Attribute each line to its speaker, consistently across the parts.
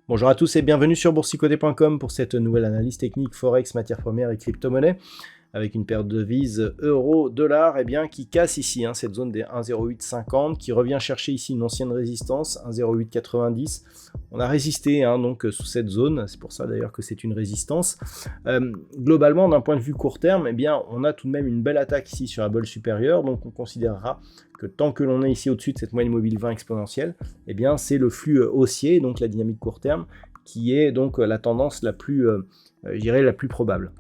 Speaker 1: Bonjour à tous et bienvenue sur boursicoté.com pour cette nouvelle analyse technique Forex, matières premières et crypto-monnaies avec une paire de devises euro-dollar qui casse ici cette zone des 1,0850 qui revient chercher ici une ancienne résistance 1,0890. On a résisté donc sous cette zone, c'est pour ça d'ailleurs que c'est une résistance. Globalement, d'un point de vue court terme, on a tout de même une belle attaque ici sur la bolle supérieure, donc on considérera que tant que l'on est ici au-dessus de cette moyenne mobile 20 exponentielle, c'est le flux haussier, donc la dynamique court terme, qui est donc la tendance la plus, la plus probable.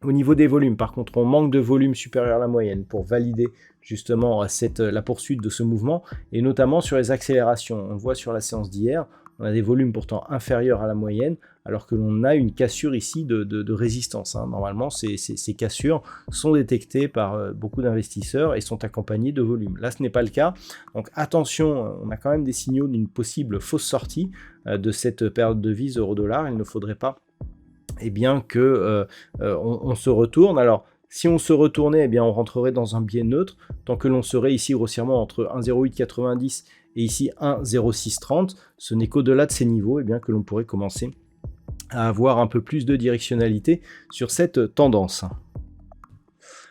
Speaker 1: Au niveau des volumes, par contre, on manque de volume supérieur à la moyenne pour valider justement la poursuite de ce mouvement, et notamment sur les accélérations. On le voit sur la séance d'hier, on a des volumes pourtant inférieurs à la moyenne, alors que l'on a une cassure ici de résistance. Normalement, ces cassures sont détectées par beaucoup d'investisseurs et sont accompagnées de volumes. Là, ce n'est pas le cas. Donc attention, on a quand même des signaux d'une possible fausse sortie de cette période de devise euro-dollar. Il ne faudrait pas que on se retourne. Alors, si on se retournait, on rentrerait dans un biais neutre, tant que l'on serait ici grossièrement entre 1,0890 et ici 1,0630. Ce n'est qu'au-delà de ces niveaux que l'on pourrait commencer à avoir un peu plus de directionnalité sur cette tendance.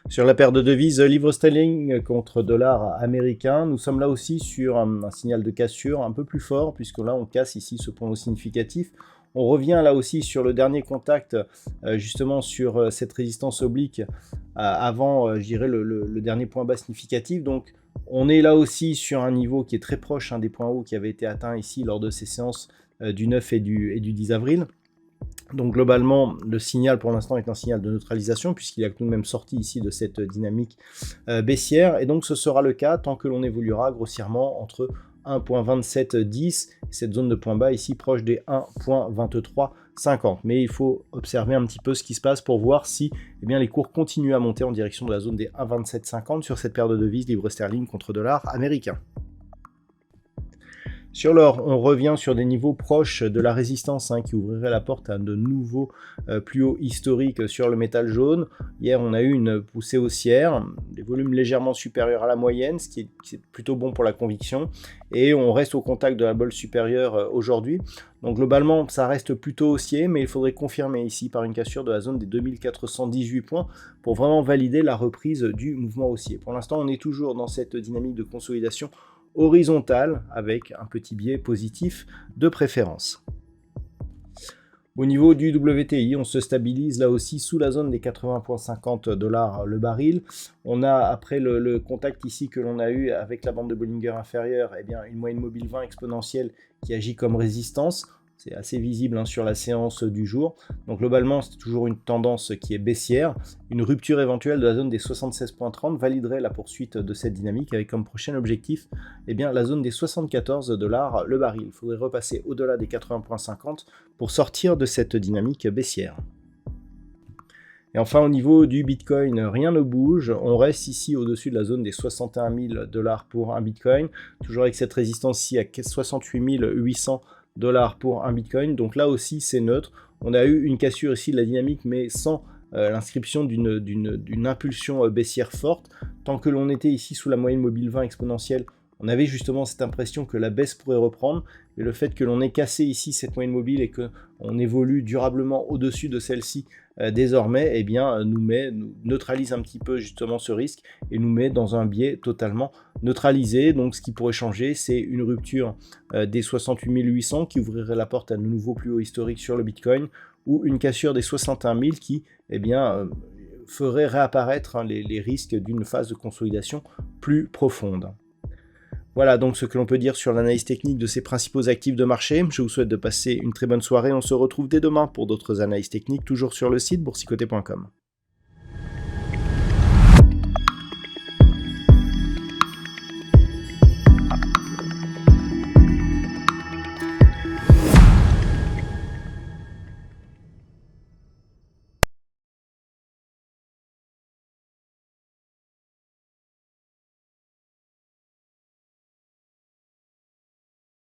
Speaker 1: Sur la paire de devises livre sterling contre dollar américain, nous sommes là aussi sur un signal de cassure un peu plus fort, puisque là on casse ici ce point significatif. On revient là aussi sur le dernier contact, justement sur cette résistance oblique avant, le dernier point bas significatif. Donc on est là aussi sur un niveau qui est très proche des points hauts qui avaient été atteints ici lors de ces séances du 9 et du 10 avril. Donc globalement, le signal pour l'instant est un signal de neutralisation puisqu'il a tout de même sorti ici de cette dynamique baissière. Et donc ce sera le cas tant que l'on évoluera grossièrement entre 1.2710 et cette zone de point bas ici proche des 1.2350. Mais il faut observer un petit peu ce qui se passe pour voir si les cours continuent à monter en direction de la zone des 1.2750 sur cette paire de devises livre sterling contre dollar américain. Sur l'or, on revient sur des niveaux proches de la résistance qui ouvrirait la porte à de nouveaux plus hauts historiques sur le métal jaune. Hier, on a eu une poussée haussière, des volumes légèrement supérieurs à la moyenne, ce qui est plutôt bon pour la conviction. Et on reste au contact de la bolle supérieure aujourd'hui. Donc globalement, ça reste plutôt haussier, mais il faudrait confirmer ici par une cassure de la zone des 2418 points pour vraiment valider la reprise du mouvement haussier. Pour l'instant, on est toujours dans cette dynamique de consolidation horizontale avec un petit biais positif de préférence. Au niveau du WTI, on se stabilise là aussi sous la zone des 80,50 $ le baril. On a, après le contact ici que l'on a eu avec la bande de Bollinger inférieure, une moyenne mobile 20 exponentielle qui agit comme résistance. C'est assez visible sur la séance du jour. Donc globalement, c'est toujours une tendance qui est baissière. Une rupture éventuelle de la zone des 76,30 validerait la poursuite de cette dynamique avec comme prochain objectif la zone des 74 $ le baril. Il faudrait repasser au-delà des 80,50 pour sortir de cette dynamique baissière. Et enfin, au niveau du Bitcoin, rien ne bouge. On reste ici au-dessus de la zone des 61 000 $ pour un Bitcoin. Toujours avec cette résistance ici à 68 800 $ pour un Bitcoin. Donc là aussi, c'est neutre. On a eu une cassure ici de la dynamique, mais sans l'inscription d'une impulsion baissière forte. Tant que l'on était ici sous la moyenne mobile 20 exponentielle, on avait justement cette impression que la baisse pourrait reprendre. Mais le fait que l'on ait cassé ici cette moyenne mobile et qu'on évolue durablement au-dessus de celle-ci désormais, nous neutralise un petit peu justement ce risque et nous met dans un biais totalement neutralisé. Donc ce qui pourrait changer, c'est une rupture des 68 800 qui ouvrirait la porte à de nouveaux plus hauts historiques sur le Bitcoin, ou une cassure des 61 000 qui ferait réapparaître les risques d'une phase de consolidation plus profonde. Voilà donc ce que l'on peut dire sur l'analyse technique de ces principaux actifs de marché. Je vous souhaite de passer une très bonne soirée. On se retrouve dès demain pour d'autres analyses techniques, toujours sur le site boursicoté.com.